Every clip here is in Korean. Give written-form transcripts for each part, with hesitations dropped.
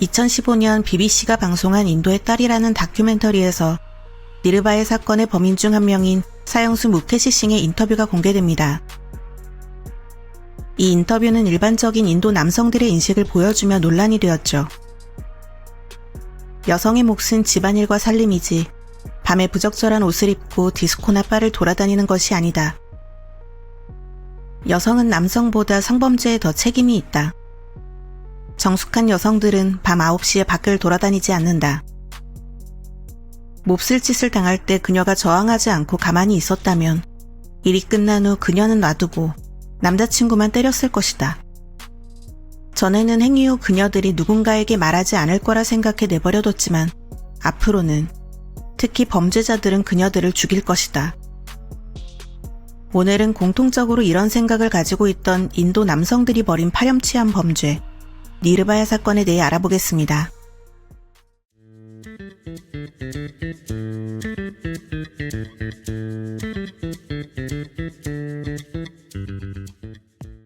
2015년 BBC가 방송한 인도의 딸이라는 다큐멘터리에서 니르바의 사건의 범인 중 한 명인 사형수 무케시 싱의 인터뷰가 공개됩니다. 이 인터뷰는 일반적인 인도 남성들의 인식을 보여주며 논란이 되었죠. 여성의 몫은 집안일과 살림이지 밤에 부적절한 옷을 입고 디스코나 바를 돌아다니는 것이 아니다. 여성은 남성보다 성범죄에 더 책임이 있다. 정숙한 여성들은 밤 9시에 밖을 돌아다니지 않는다. 몹쓸 짓을 당할 때 그녀가 저항하지 않고 가만히 있었다면 일이 끝난 후 그녀는 놔두고 남자친구만 때렸을 것이다. 전에는 행위 후 그녀들이 누군가에게 말하지 않을 거라 생각해 내버려뒀지만 앞으로는 특히 범죄자들은 그녀들을 죽일 것이다. 오늘은 공통적으로 이런 생각을 가지고 있던 인도 남성들이 벌인 파렴치한 범죄, 니르바야 사건에 대해 알아보겠습니다.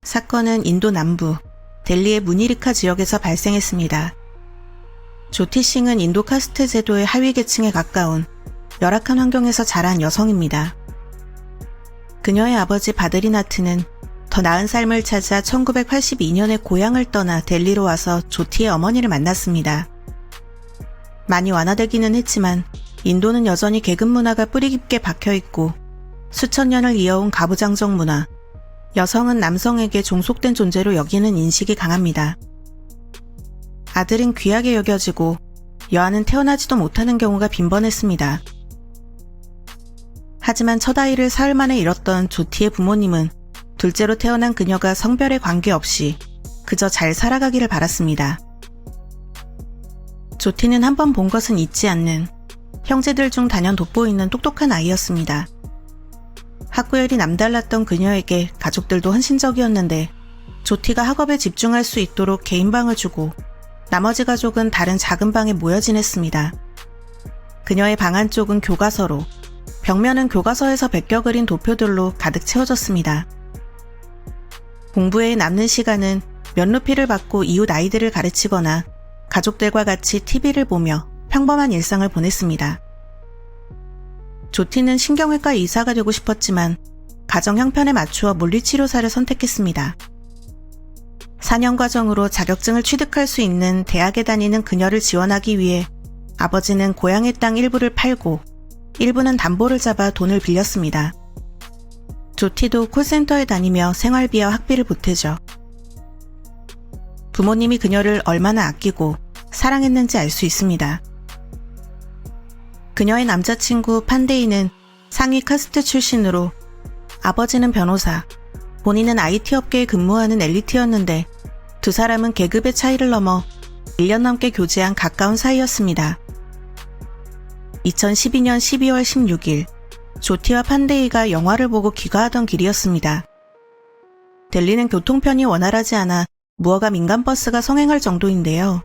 사건은 인도 남부 델리의 무니르카 지역에서 발생했습니다. 조티 싱은 인도 카스트 제도의 하위 계층에 가까운 열악한 환경에서 자란 여성입니다. 그녀의 아버지 바드리나트는 더 나은 삶을 찾아 1982년에 고향을 떠나 델리로 와서 조티의 어머니를 만났습니다. 많이 완화되기는 했지만 인도는 여전히 계급 문화가 뿌리 깊게 박혀있고 수천 년을 이어온 가부장적 문화, 여성은 남성에게 종속된 존재로 여기는 인식이 강합니다. 아들은 귀하게 여겨지고 여아는 태어나지도 못하는 경우가 빈번했습니다. 하지만 첫 아이를 사흘 만에 잃었던 조티의 부모님은 둘째로 태어난 그녀가 성별에 관계없이 그저 잘 살아가기를 바랐습니다. 조티는 한 번 본 것은 잊지 않는 형제들 중 단연 돋보이는 똑똑한 아이였습니다. 학구열이 남달랐던 그녀에게 가족들도 헌신적이었는데 조티가 학업에 집중할 수 있도록 개인 방을 주고 나머지 가족은 다른 작은 방에 모여 지냈습니다. 그녀의 방 안쪽은 교과서로, 벽면은 교과서에서 베껴 그린 도표들로 가득 채워졌습니다. 공부에 남는 시간은 면루피를 받고 이웃 아이들을 가르치거나 가족들과 같이 TV를 보며 평범한 일상을 보냈습니다. 조티는 신경외과 의사가 되고 싶었지만 가정 형편에 맞추어 물리치료사를 선택했습니다. 4년 과정으로 자격증을 취득할 수 있는 대학에 다니는 그녀를 지원하기 위해 아버지는 고향의 땅 일부를 팔고 일부는 담보를 잡아 돈을 빌렸습니다. 조티도 콜센터에 다니며 생활비와 학비를 보태죠. 부모님이 그녀를 얼마나 아끼고 사랑했는지 알 수 있습니다. 그녀의 남자친구 판데이는 상위 카스트 출신으로 아버지는 변호사, 본인은 IT 업계에 근무하는 엘리트였는데 두 사람은 계급의 차이를 넘어 1년 넘게 교제한 가까운 사이였습니다. 2012년 12월 16일 조티와 판데이가 영화를 보고 귀가하던 길이었습니다. 델리는 교통편이 원활하지 않아 무허가 민간 버스가 성행할 정도인데요.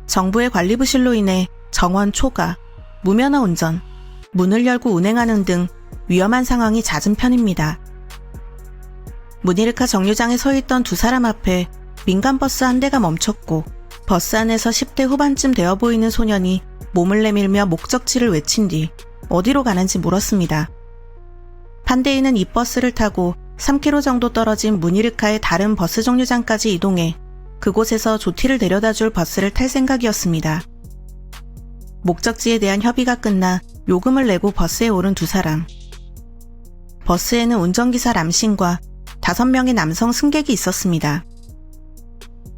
정부의 관리 부실로 인해 정원 초과, 무면허 운전, 문을 열고 운행하는 등 위험한 상황이 잦은 편입니다. 무니르카 정류장에 서 있던 두 사람 앞에 민간 버스 한 대가 멈췄고 버스 안에서 10대 후반쯤 되어 보이는 소년이 몸을 내밀며 목적지를 외친 뒤 어디로 가는지 물었습니다. 판데이는 이 버스를 타고 3km 정도 떨어진 무니르카의 다른 버스 정류장까지 이동해 그곳에서 조티를 데려다 줄 버스를 탈 생각이었습니다. 목적지에 대한 협의가 끝나 요금을 내고 버스에 오른 두 사람. 버스에는 운전기사 람신과 5명의 남성 승객이 있었습니다.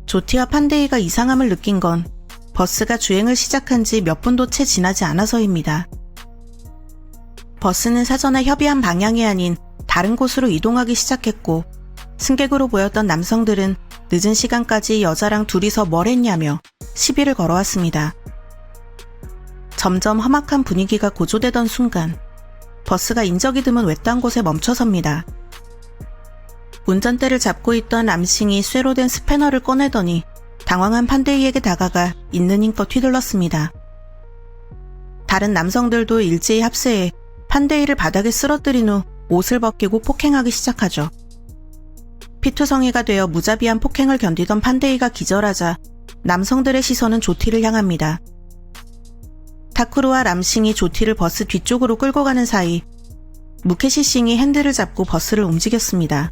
조티와 판데이가 이상함을 느낀 건 버스가 주행을 시작한 지 몇 분도 채 지나지 않아서입니다. 버스는 사전에 협의한 방향이 아닌 다른 곳으로 이동하기 시작했고 승객으로 보였던 남성들은 늦은 시간까지 여자랑 둘이서 뭘 했냐며 시비를 걸어왔습니다. 점점 험악한 분위기가 고조되던 순간 버스가 인적이 드문 외딴 곳에 멈춰섭니다. 운전대를 잡고 있던 람싱이 쇠로 된 스패너를 꺼내더니 당황한 판데이에게 다가가 있는 힘껏 휘둘렀습니다. 다른 남성들도 일제히 합세해 판데이를 바닥에 쓰러뜨린 후 옷을 벗기고 폭행하기 시작하죠. 피투성이가 되어 무자비한 폭행을 견디던 판데이가 기절하자 남성들의 시선은 조티를 향합니다. 타쿠르와 람싱이 조티를 버스 뒤쪽으로 끌고 가는 사이 무케시 싱이 핸들을 잡고 버스를 움직였습니다.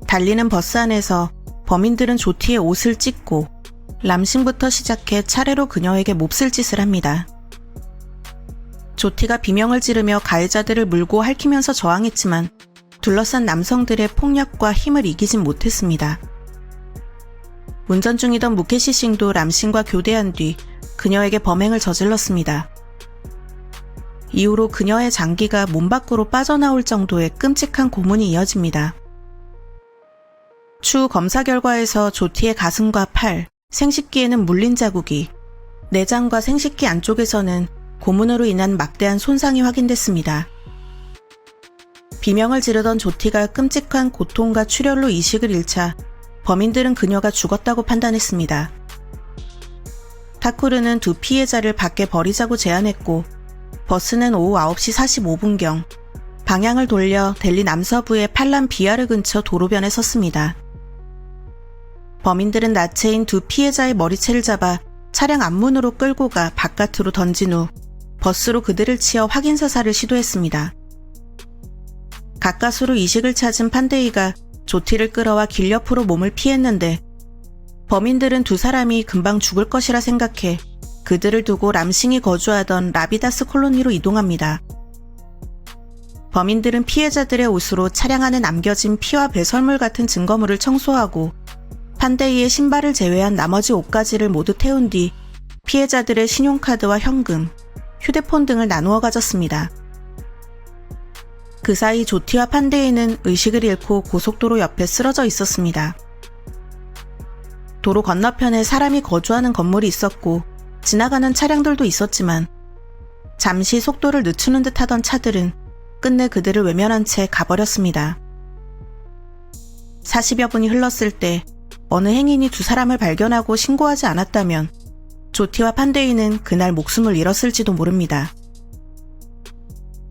달리는 버스 안에서 범인들은 조티의 옷을 찢고 람싱부터 시작해 차례로 그녀에게 몹쓸 짓을 합니다. 조티가 비명을 지르며 가해자들을 물고 핥히면서 저항했지만 둘러싼 남성들의 폭력과 힘을 이기진 못했습니다. 운전 중이던 무케시 싱도 람싱과 교대한 뒤 그녀에게 범행을 저질렀습니다. 이후로 그녀의 장기가 몸 밖으로 빠져나올 정도의 끔찍한 고문이 이어집니다. 추후 검사 결과에서 조티의 가슴과 팔, 생식기에는 물린 자국이, 내장과 생식기 안쪽에서는 고문으로 인한 막대한 손상이 확인됐습니다. 비명을 지르던 조티가 끔찍한 고통과 출혈로 이식을 잃자 범인들은 그녀가 죽었다고 판단했습니다. 타쿠르는 두 피해자를 밖에 버리자고 제안했고 버스는 오후 9시 45분경 방향을 돌려 델리 남서부의 팔란 비아르 근처 도로변에 섰습니다. 범인들은 나체인 두 피해자의 머리채를 잡아 차량 앞문으로 끌고 가 바깥으로 던진 후 버스로 그들을 치어 확인사살을 시도했습니다. 가까스로 이식을 찾은 판데이가 조티를 끌어와 길 옆으로 몸을 피했는데 범인들은 두 사람이 금방 죽을 것이라 생각해 그들을 두고 람싱이 거주하던 라비다스 콜로니로 이동합니다. 범인들은 피해자들의 옷으로 차량 안에 남겨진 피와 배설물 같은 증거물을 청소하고 판데이의 신발을 제외한 나머지 옷가지를 모두 태운 뒤 피해자들의 신용카드와 현금, 휴대폰 등을 나누어 가졌습니다. 그 사이 조티와 판데이는 의식을 잃고 고속도로 옆에 쓰러져 있었습니다. 도로 건너편에 사람이 거주하는 건물이 있었고 지나가는 차량들도 있었지만 잠시 속도를 늦추는 듯 하던 차들은 끝내 그들을 외면한 채 가버렸습니다. 40여 분이 흘렀을 때 어느 행인이 두 사람을 발견하고 신고하지 않았다면 조티와 판데이는 그날 목숨을 잃었을지도 모릅니다.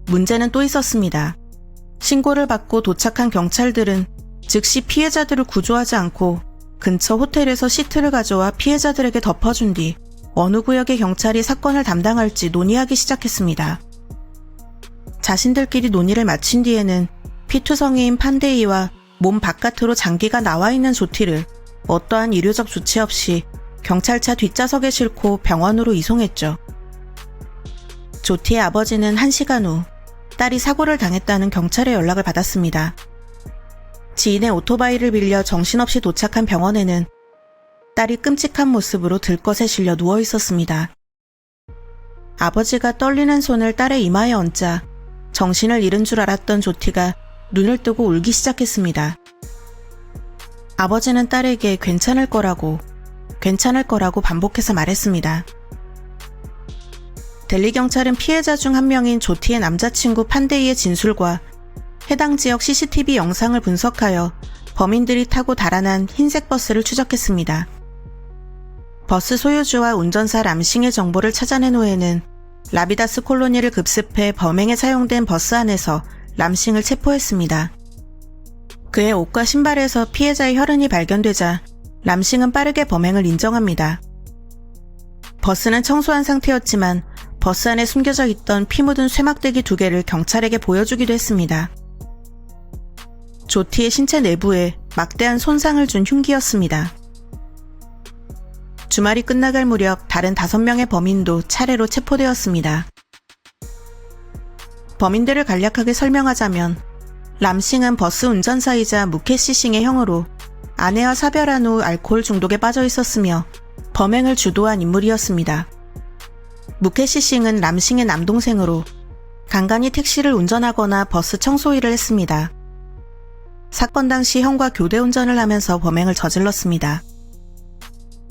문제는 또 있었습니다. 신고를 받고 도착한 경찰들은 즉시 피해자들을 구조하지 않고 근처 호텔에서 시트를 가져와 피해자들에게 덮어준 뒤 어느 구역의 경찰이 사건을 담당할지 논의하기 시작했습니다. 자신들끼리 논의를 마친 뒤에는 피투성이인 판데이와 몸 바깥으로 장기가 나와 있는 조티를 어떠한 의료적 조치 없이 경찰차 뒷좌석에 싣고 병원으로 이송했죠. 조티의 아버지는 1시간 후 딸이 사고를 당했다는 경찰의 연락을 받았습니다. 지인의 오토바이를 빌려 정신없이 도착한 병원에는 딸이 끔찍한 모습으로 들것에 실려 누워 있었습니다. 아버지가 떨리는 손을 딸의 이마에 얹자 정신을 잃은 줄 알았던 조티가 눈을 뜨고 울기 시작했습니다. 아버지는 딸에게 괜찮을 거라고 반복해서 말했습니다. 델리 경찰은 피해자 중 한 명인 조티의 남자친구 판데이의 진술과 해당 지역 CCTV 영상을 분석하여 범인들이 타고 달아난 흰색 버스를 추적했습니다. 버스 소유주와 운전사 람싱의 정보를 찾아낸 후에는 라비다스 콜로니를 급습해 범행에 사용된 버스 안에서 람싱을 체포했습니다. 그의 옷과 신발에서 피해자의 혈흔이 발견되자 람싱은 빠르게 범행을 인정합니다. 버스는 청소한 상태였지만 버스 안에 숨겨져 있던 피 묻은 쇠막대기 2개를 경찰에게 보여주기도 했습니다. 조티의 신체 내부에 막대한 손상을 준 흉기였습니다. 주말이 끝나갈 무렵 다른 5명의 범인도 차례로 체포되었습니다. 범인들을 간략하게 설명하자면 람싱은 버스 운전사이자 무케시 싱의 형으로 아내와 사별한 후 알코올 중독에 빠져 있었으며 범행을 주도한 인물이었습니다. 무케시 싱은 람싱의 남동생으로 간간히 택시를 운전하거나 버스 청소 일을 했습니다. 사건 당시 형과 교대 운전을 하면서 범행을 저질렀습니다.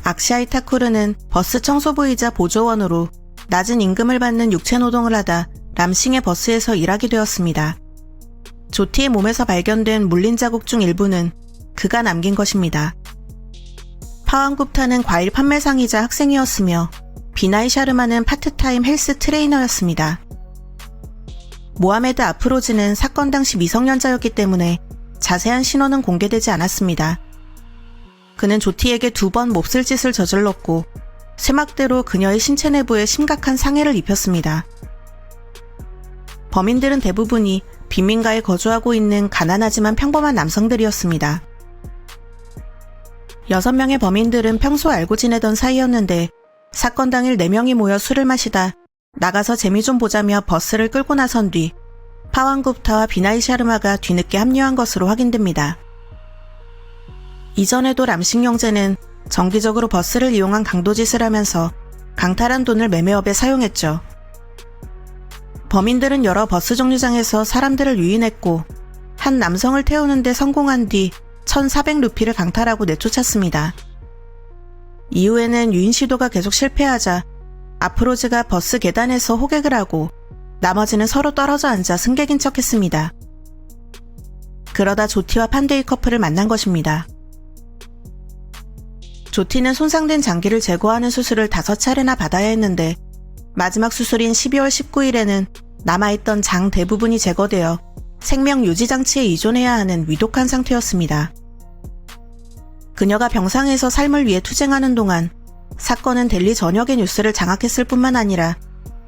악시아이 타쿠르는 버스 청소부이자 보조원으로 낮은 임금을 받는 육체노동을 하다 람싱의 버스에서 일하게 되었습니다. 조티의 몸에서 발견된 물린 자국 중 일부는 그가 남긴 것입니다. 파왕굽타는 과일 판매상이자 학생이었으며 비나이 샤르마는 파트타임 헬스 트레이너였습니다. 모하메드 아프로즈는 사건 당시 미성년자였기 때문에 자세한 신원은 공개되지 않았습니다. 그는 조티에게 2번 몹쓸 짓을 저질렀고 쇠막대로 그녀의 신체 내부에 심각한 상해를 입혔습니다. 범인들은 대부분이 빈민가에 거주하고 있는 가난하지만 평범한 남성들이었습니다. 6명의 범인들은 평소 알고 지내던 사이였는데 사건 당일 4명이 모여 술을 마시다 나가서 재미 좀 보자며 버스를 끌고 나선 뒤 파완구프타와 비나이 샤르마가 뒤늦게 합류한 것으로 확인됩니다. 이전에도 람싱 형제는 정기적으로 버스를 이용한 강도짓을 하면서 강탈한 돈을 매매업에 사용했죠. 범인들은 여러 버스 정류장에서 사람들을 유인했고 한 남성을 태우는 데 성공한 뒤 1,400루피를 강탈하고 내쫓았습니다. 이후에는 유인 시도가 계속 실패하자 아프로즈가 버스 계단에서 호객을 하고 나머지는 서로 떨어져 앉아 승객인 척했습니다. 그러다 조티와 판데이 커플을 만난 것입니다. 조티는 손상된 장기를 제거하는 수술을 5차례나 받아야 했는데 마지막 수술인 12월 19일에는 남아있던 장 대부분이 제거되어 생명 유지 장치에 의존해야 하는 위독한 상태였습니다. 그녀가 병상에서 삶을 위해 투쟁하는 동안 사건은 델리 전역의 뉴스를 장악했을 뿐만 아니라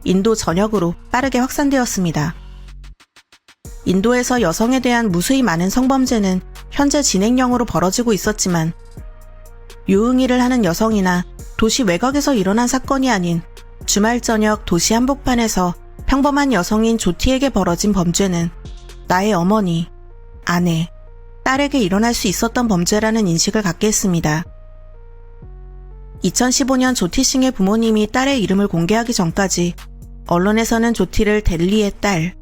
인도 전역으로 빠르게 확산되었습니다. 인도에서 여성에 대한 무수히 많은 성범죄는 현재 진행형으로 벌어지고 있었지만 유흥일을 하는 여성이나 도시 외곽에서 일어난 사건이 아닌 주말 저녁 도시 한복판에서 평범한 여성인 조티에게 벌어진 범죄는 나의 어머니, 아내, 딸에게 일어날 수 있었던 범죄라는 인식을 갖게 했습니다. 2015년 조티 싱의 부모님이 딸의 이름을 공개하기 전까지 언론에서는 조티를 델리의 딸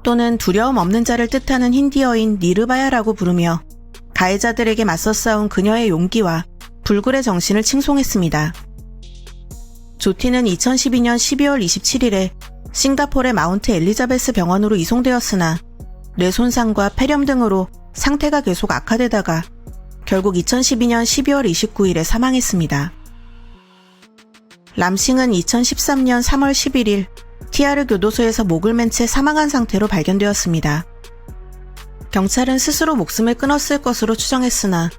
또는 두려움 없는 자를 뜻하는 힌디어인 니르바야라고 부르며 가해자들에게 맞서 싸운 그녀의 용기와 불굴의 정신을 칭송했습니다. 조티는 2012년 12월 27일에 싱가포르의 마운트 엘리자베스 병원으로 이송되었으나 뇌 손상과 폐렴 등으로 상태가 계속 악화되다가 결국 2012년 12월 29일에 사망했습니다. 람싱은 2013년 3월 11일 티아르 교도소에서 목을 맨 채 사망한 상태로 발견되었습니다. 경찰은 스스로 목숨을 끊었을 것으로 추정했으나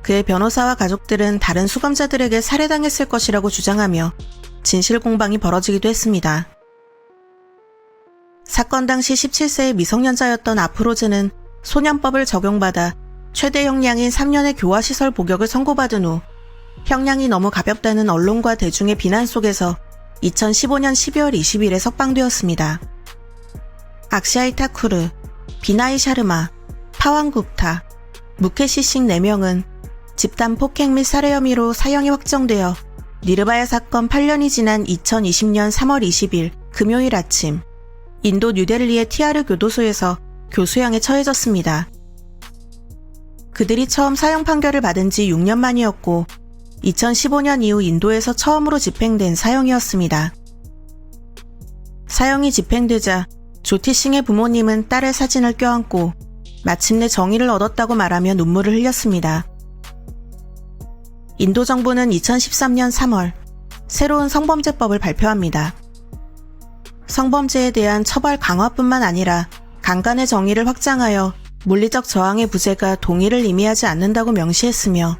그의 변호사와 가족들은 다른 수감자들에게 살해당했을 것이라고 주장하며 진실 공방이 벌어지기도 했습니다. 사건 당시 17세의 미성년자였던 아프로즈는 소년법을 적용받아 최대 형량인 3년의 교화시설 복역을 선고받은 후 형량이 너무 가볍다는 언론과 대중의 비난 속에서 2015년 12월 20일에 석방되었습니다. 악시아이 타쿠르, 비나이 샤르마, 파완구프타, 무케시 싱 4명은 집단 폭행 및 살해 혐의로 사형이 확정되어 니르바야 사건 8년이 지난 2020년 3월 20일 금요일 아침 인도 뉴델리의 티아르 교도소에서 교수형에 처해졌습니다. 그들이 처음 사형 판결을 받은 지 6년 만이었고 2015년 이후 인도에서 처음으로 집행된 사형이었습니다. 사형이 집행되자 조티 싱의 부모님은 딸의 사진을 껴안고 마침내 정의를 얻었다고 말하며 눈물을 흘렸습니다. 인도 정부는 2013년 3월 새로운 성범죄법을 발표합니다. 성범죄에 대한 처벌 강화뿐만 아니라 강간의 정의를 확장하여 물리적 저항의 부재가 동의를 의미하지 않는다고 명시했으며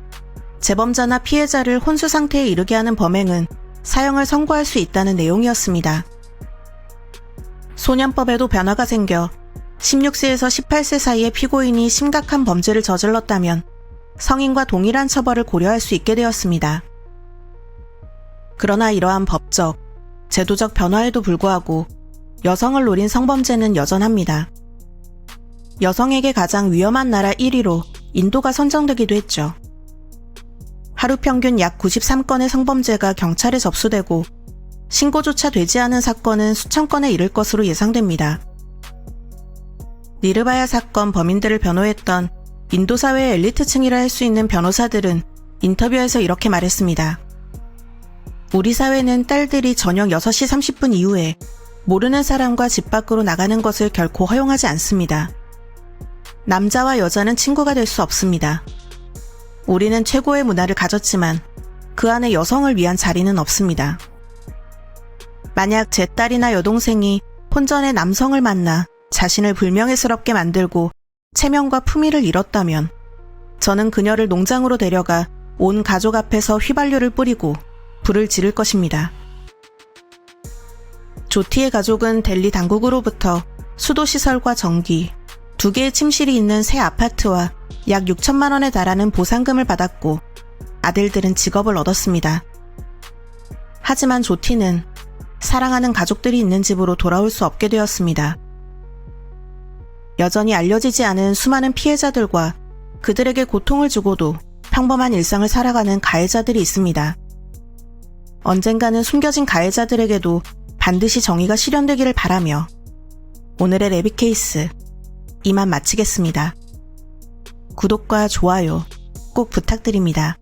재범자나 피해자를 혼수 상태에 이르게 하는 범행은 사형을 선고할 수 있다는 내용이었습니다. 소년법에도 변화가 생겨 16세에서 18세 사이의 피고인이 심각한 범죄를 저질렀다면 성인과 동일한 처벌을 고려할 수 있게 되었습니다. 그러나 이러한 법적, 제도적 변화에도 불구하고 여성을 노린 성범죄는 여전합니다. 여성에게 가장 위험한 나라 1위로 인도가 선정되기도 했죠. 하루 평균 약 93건의 성범죄가 경찰에 접수되고 신고조차 되지 않은 사건은 수천 건에 이를 것으로 예상됩니다. 니르바야 사건 범인들을 변호했던 인도 사회의 엘리트층이라 할 수 있는 변호사들은 인터뷰에서 이렇게 말했습니다. 우리 사회는 딸들이 저녁 6시 30분 이후에 모르는 사람과 집 밖으로 나가는 것을 결코 허용하지 않습니다. 남자와 여자는 친구가 될 수 없습니다. 우리는 최고의 문화를 가졌지만 그 안에 여성을 위한 자리는 없습니다. 만약 제 딸이나 여동생이 혼전의 남성을 만나 자신을 불명예스럽게 만들고 체면과 품위를 잃었다면 저는 그녀를 농장으로 데려가 온 가족 앞에서 휘발유를 뿌리고 불을 지를 것입니다. 조티의 가족은 델리 당국으로부터 수도시설과 전기, 2개의 침실이 있는 새 아파트와 약 6천만 원에 달하는 보상금을 받았고 아들들은 직업을 얻었습니다. 하지만 조티는 사랑하는 가족들이 있는 집으로 돌아올 수 없게 되었습니다. 여전히 알려지지 않은 수많은 피해자들과 그들에게 고통을 주고도 평범한 일상을 살아가는 가해자들이 있습니다. 언젠가는 숨겨진 가해자들에게도 반드시 정의가 실현되기를 바라며 오늘의 레빗케이스 이만 마치겠습니다. 구독과 좋아요 꼭 부탁드립니다.